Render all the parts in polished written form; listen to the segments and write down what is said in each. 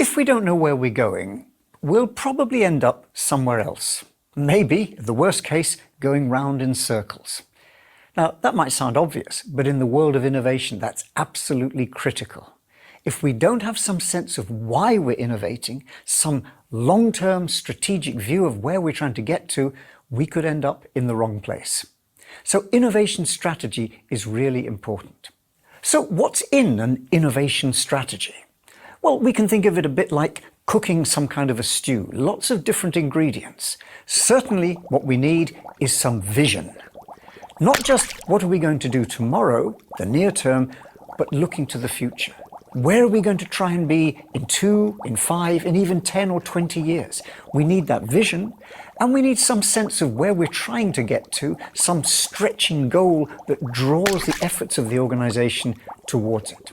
If we don't know where we're going, we'll probably end up somewhere else. Maybe, in the worst case, going round in circles. Now, that might sound obvious, but in the world of innovation, that's absolutely critical. If we don't have some sense of why we're innovating, some long-term strategic view of where we're trying to get to, we could end up in the wrong place. So innovation strategy is really important. So what's in an innovation strategy? Well, we can think of it a bit like cooking some kind of a stew, lots of different ingredients. Certainly what we need is some vision. Not just what are we going to do tomorrow, the near term, but looking to the future. Where are we going to try and be in 2, in 5, in even 10 or 20 years? We need that vision, and we need some sense of where we're trying to get to, some stretching goal that draws the efforts of the organization towards it.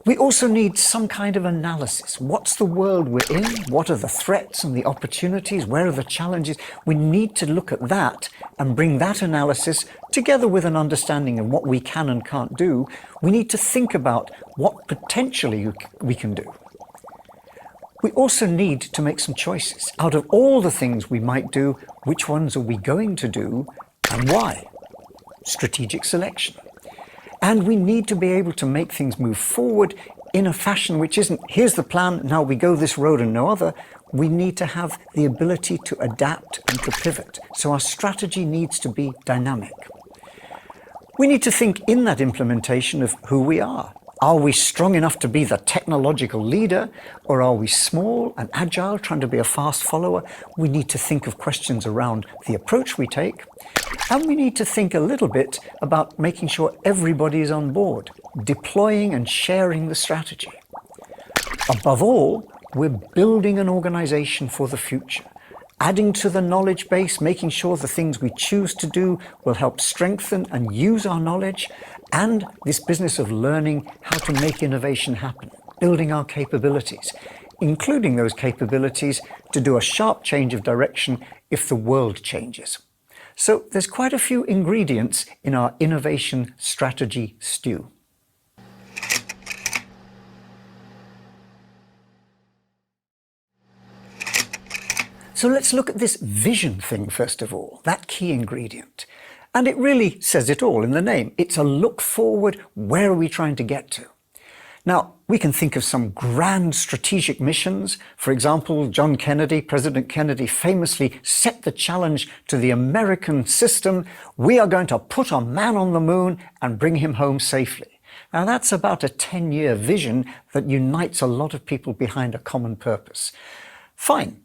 We also need some kind of analysis. What's the world we're in? What are the threats and the opportunities? Where are the challenges? We need to look at that and bring that analysis together with an understanding of what we can and can't do. We need to think about what potentially we can do. We also need to make some choices. Out of all the things we might do, which ones are we going to do and why? Strategic selection. And we need to be able to make things move forward in a fashion which isn't, here's the plan, now we go this road and no other. We need to have the ability to adapt and to pivot. So our strategy needs to be dynamic. We need to think in that implementation of who we are. Are we strong enough to be the technological leader, or are we small and agile, trying to be a fast follower? We need to think of questions around the approach we take. And we need to think a little bit about making sure everybody is on board, deploying and sharing the strategy. Above all, we're building an organization for the future, adding to the knowledge base, making sure the things we choose to do will help strengthen and use our knowledge, and this business of learning how to make innovation happen, building our capabilities, including those capabilities to do a sharp change of direction if the world changes. So there's quite a few ingredients in our innovation strategy stew. So let's look at this vision thing first of all, that key ingredient. And it really says it all in the name. It's a look forward, where are we trying to get to? Now, we can think of some grand strategic missions. For example, President Kennedy famously set the challenge to the American system. We are going to put a man on the moon and bring him home safely. Now, that's about a 10-year vision that unites a lot of people behind a common purpose. Fine.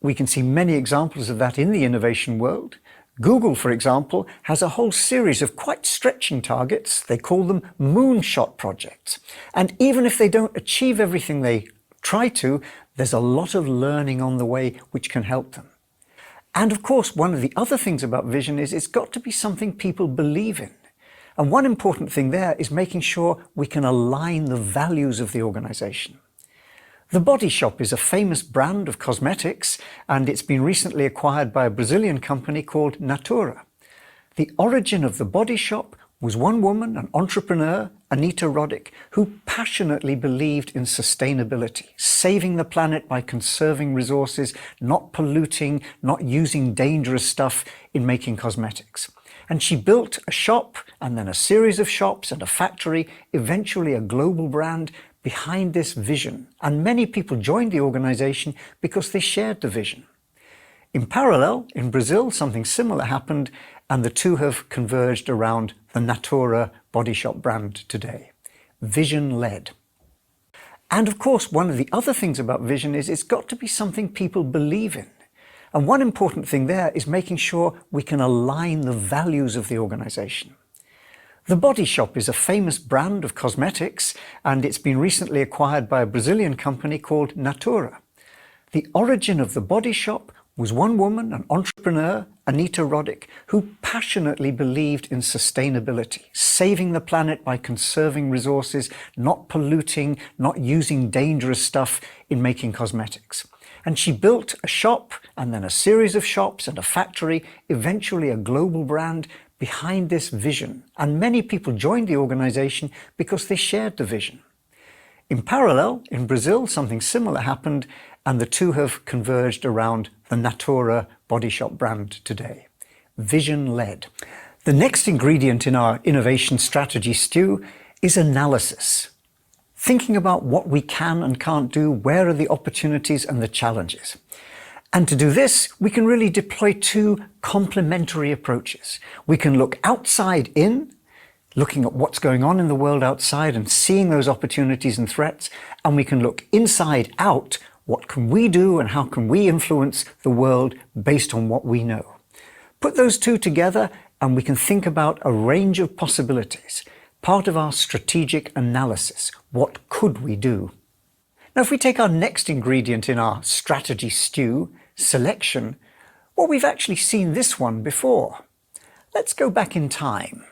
We can see many examples of that in the innovation world. Google, for example, has a whole series of quite stretching targets. They call them moonshot projects. And even if they don't achieve everything they try to, there's a lot of learning on the way which can help them. And of course, one of the other things about vision is it's got to be something people believe in. And one important thing there is making sure we can align the values of the organization. The Body Shop is a famous brand of cosmetics, and it's been recently acquired by a Brazilian company called Natura. The origin of The Body Shop was one woman, an entrepreneur, Anita Roddick, who passionately believed in sustainability, saving the planet by conserving resources, not polluting, not using dangerous stuff in making cosmetics. And she built a shop, and then a series of shops and a factory, eventually a global brand, behind this vision. And many people joined the organization because they shared the vision. In parallel, in Brazil, something similar happened, and the two have converged around the Natura Body Shop brand today. Vision-led. And of course, one of the other things about vision is it's got to be something people believe in. And one important thing there is making sure we can align the values of the organization. The Body Shop is a famous brand of cosmetics, and it's been recently acquired by a Brazilian company called Natura. The origin of The Body Shop was one woman, an entrepreneur, Anita Roddick, who passionately believed in sustainability, saving the planet by conserving resources, not polluting, not using dangerous stuff in making cosmetics. And she built a shop, and then a series of shops and a factory, eventually a global brand, behind this vision. And many people joined the organization because they shared the vision. In parallel, in Brazil, something similar happened, and the two have converged around the Natura body shop brand today. Vision-led. The next ingredient in our innovation strategy stew is analysis. Thinking about what we can and can't do, where are the opportunities and the challenges. And to do this, we can really deploy two complementary approaches. We can look outside in, looking at what's going on in the world outside and seeing those opportunities and threats, and we can look inside out, what can we do and how can we influence the world based on what we know. Put those two together and we can think about a range of possibilities, part of our strategic analysis. What could we do? Now, if we take our next ingredient in our strategy stew, selection, well, we've actually seen this one before. Let's go back in time.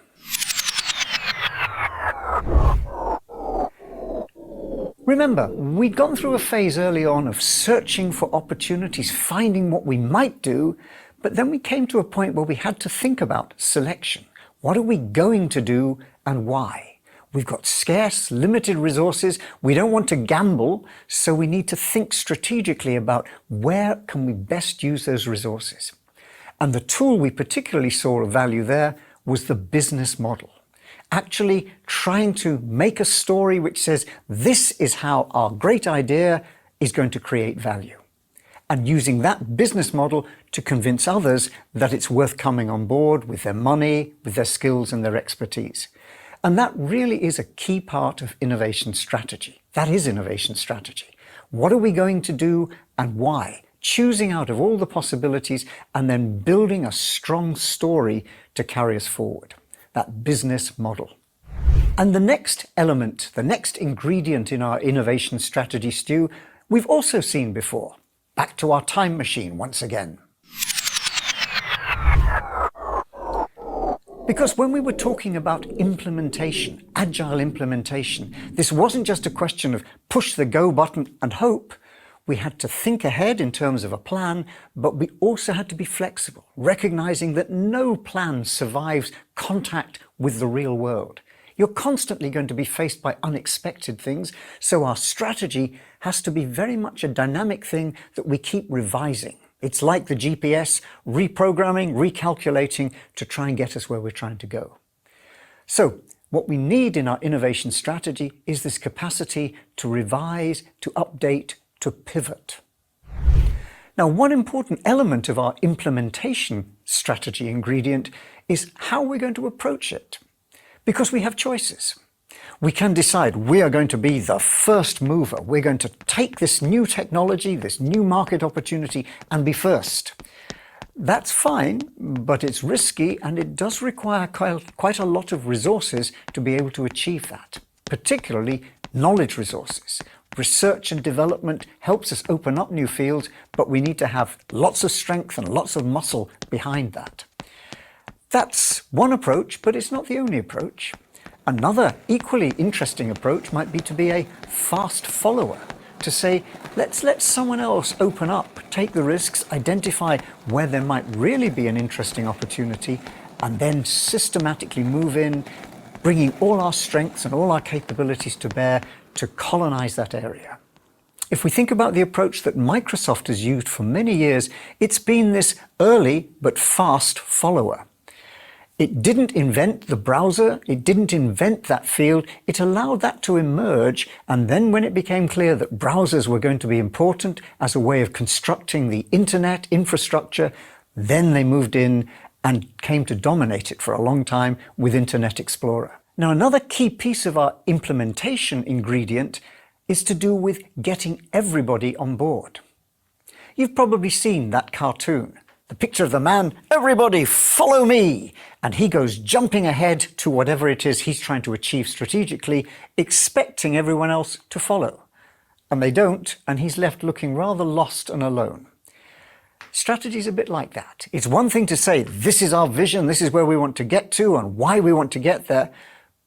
Remember, we'd gone through a phase early on of searching for opportunities, finding what we might do, but then we came to a point where we had to think about selection. What are we going to do and why? We've got scarce, limited resources. We don't want to gamble, so we need to think strategically about where can we best use those resources. And the tool we particularly saw of value there was the business model. Actually trying to make a story which says this is how our great idea is going to create value, and using that business model to convince others that it's worth coming on board with their money, with their skills and their expertise. And that really is a key part of innovation strategy. That is innovation strategy. What are we going to do and why? Choosing out of all the possibilities and then building a strong story to carry us forward. That business model. And the next element, the next ingredient in our innovation strategy stew, we've also seen before. Back to our time machine once again. Because when we were talking about implementation, agile implementation, this wasn't just a question of push the go button and hope. We had to think ahead in terms of a plan, but we also had to be flexible, recognizing that no plan survives contact with the real world. You're constantly going to be faced by unexpected things, so our strategy has to be very much a dynamic thing that we keep revising. It's like the GPS, reprogramming, recalculating to try and get us where we're trying to go. So, what we need in our innovation strategy is this capacity to revise, to update, to pivot. Now, one important element of our implementation strategy ingredient is how we're going to approach it. Because we have choices. We can decide we are going to be the first mover. We're going to take this new technology, this new market opportunity, and be first. That's fine, but it's risky and it does require quite a lot of resources to be able to achieve that, particularly knowledge resources. Research and development helps us open up new fields, but we need to have lots of strength and lots of muscle behind that. That's one approach, but it's not the only approach. Another equally interesting approach might be to be a fast follower, to say, let's let someone else open up, take the risks, identify where there might really be an interesting opportunity, and then systematically move in, bringing all our strengths and all our capabilities to bear to colonize that area. If we think about the approach that Microsoft has used for many years, it's been this early but fast follower. It didn't invent the browser, it didn't invent that field, it allowed that to emerge, and then when it became clear that browsers were going to be important as a way of constructing the internet infrastructure, then they moved in and came to dominate it for a long time with Internet Explorer. Now, another key piece of our implementation ingredient is to do with getting everybody on board. You've probably seen that cartoon. The picture of the man, everybody follow me, and he goes jumping ahead to whatever it is he's trying to achieve strategically, expecting everyone else to follow. And they don't, and he's left looking rather lost and alone. Strategy is a bit like that. It's one thing to say, this is our vision, this is where we want to get to and why we want to get there,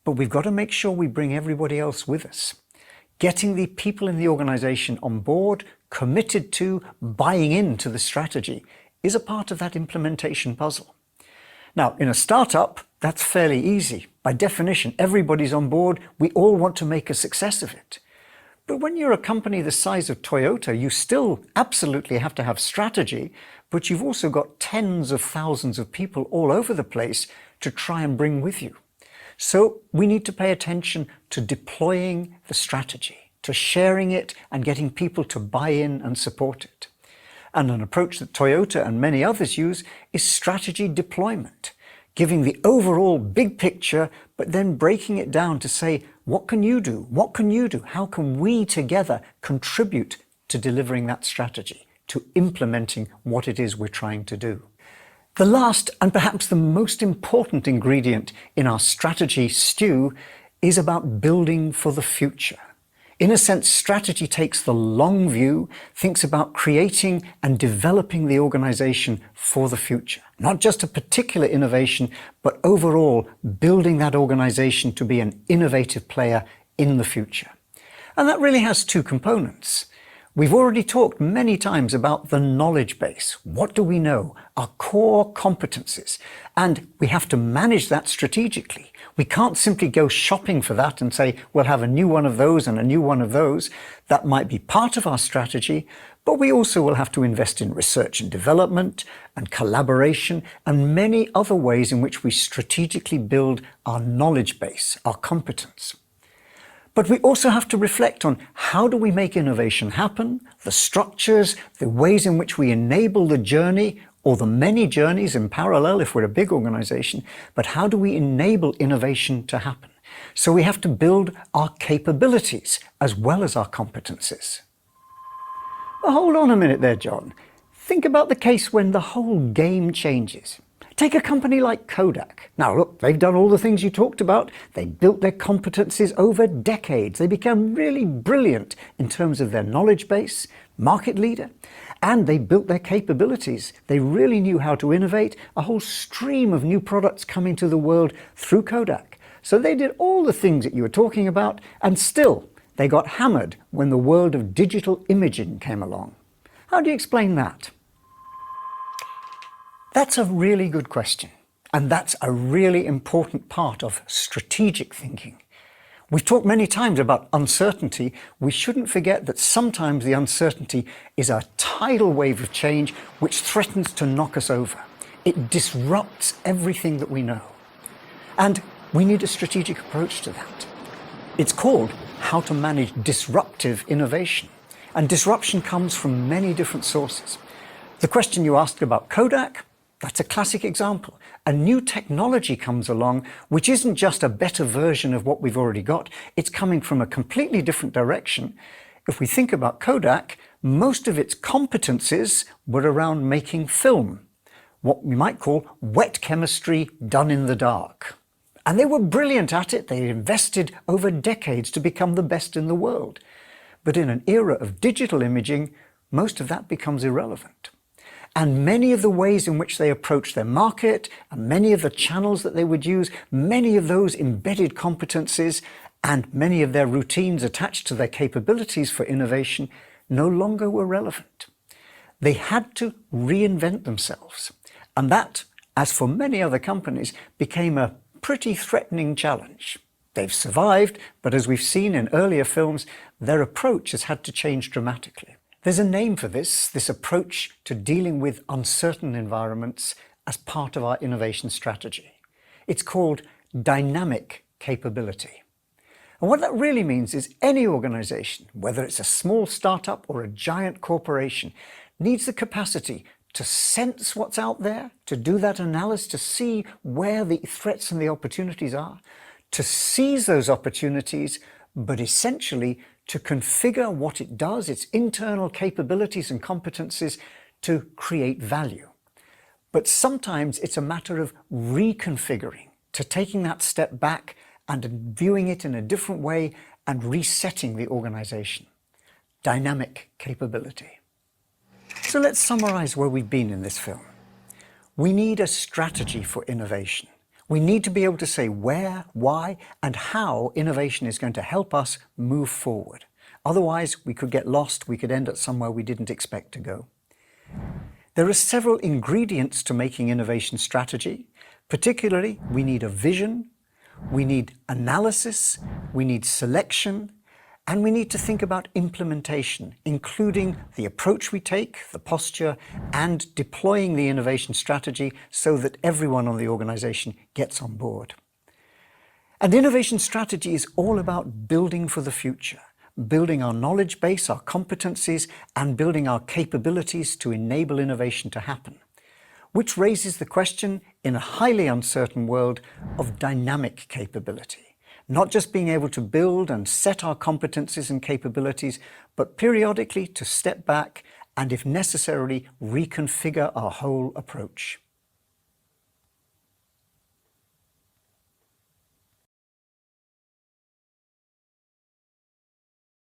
but we've got to make sure we bring everybody else with us. Getting the people in the organization on board, committed to, buying into the strategy, is a part of that implementation puzzle. Now, in a startup, that's fairly easy. By definition, everybody's on board. We all want to make a success of it. But when you're a company the size of Toyota, you still absolutely have to have strategy, but you've also got tens of thousands of people all over the place to try and bring with you. So we need to pay attention to deploying the strategy, to sharing it and getting people to buy in and support it. And an approach that Toyota and many others use is strategy deployment, giving the overall big picture, but then breaking it down to say, what can you do? What can you do? How can we together contribute to delivering that strategy, to implementing what it is we're trying to do? The last and perhaps the most important ingredient in our strategy stew is about building for the future. In a sense, strategy takes the long view, thinks about creating and developing the organization for the future. Not just a particular innovation, but overall building that organization to be an innovative player in the future. And that really has two components. We've already talked many times about the knowledge base. What do we know? Our core competencies. And we have to manage that strategically. We can't simply go shopping for that and say, we'll have a new one of those and a new one of those. That might be part of our strategy, but we also will have to invest in research and development and collaboration and many other ways in which we strategically build our knowledge base, our competence. But we also have to reflect on how do we make innovation happen, the structures, the ways in which we enable the journey or the many journeys in parallel if we're a big organization, but how do we enable innovation to happen? So we have to build our capabilities as well as our competencies. Well, hold on a minute there, John. Think about the case when the whole game changes. Take a company like Kodak. Now look, they've done all the things you talked about. They built their competencies over decades. They became really brilliant in terms of their knowledge base, market leader, and they built their capabilities. They really knew how to innovate, a whole stream of new products coming to the world through Kodak. So they did all the things that you were talking about, and still they got hammered when the world of digital imaging came along. How do you explain that? That's a really good question, and that's a really important part of strategic thinking. We've talked many times about uncertainty. We shouldn't forget that sometimes the uncertainty is a tidal wave of change which threatens to knock us over. It disrupts everything that we know. And we need a strategic approach to that. It's called how to manage disruptive innovation. And disruption comes from many different sources. The question you asked about Kodak, that's a classic example. A new technology comes along, which isn't just a better version of what we've already got. It's coming from a completely different direction. If we think about Kodak, most of its competencies were around making film, what we might call wet chemistry done in the dark. And they were brilliant at it. They invested over decades to become the best in the world. But in an era of digital imaging, most of that becomes irrelevant. And many of the ways in which they approach their market and many of the channels that they would use, many of those embedded competencies and many of their routines attached to their capabilities for innovation no longer were relevant. They had to reinvent themselves. And that, as for many other companies, became a pretty threatening challenge. They've survived, but as we've seen in earlier films, their approach has had to change dramatically. There's a name for this approach to dealing with uncertain environments as part of our innovation strategy. It's called dynamic capability. And what that really means is any organization, whether it's a small startup or a giant corporation, needs the capacity to sense what's out there, to do that analysis, to see where the threats and the opportunities are, to seize those opportunities, but essentially to configure what it does, its internal capabilities and competencies, to create value. But sometimes it's a matter of reconfiguring, to taking that step back and viewing it in a different way and resetting the organization. Dynamic capability. So let's summarize where we've been in this film. We need a strategy for innovation. We need to be able to say where, why, and how innovation is going to help us move forward. Otherwise, we could get lost. We could end up somewhere we didn't expect to go. There are several ingredients to making innovation strategy. Particularly, we need a vision, we need analysis, we need selection, And we need to think about implementation, including the approach we take, the posture, and deploying the innovation strategy so that everyone on the organization gets on board. And innovation strategy is all about building for the future, building our knowledge base, our competencies, and building our capabilities to enable innovation to happen. Which raises the question, in a highly uncertain world, of dynamic capability. Not just being able to build and set our competencies and capabilities, but periodically to step back and, if necessary, reconfigure our whole approach.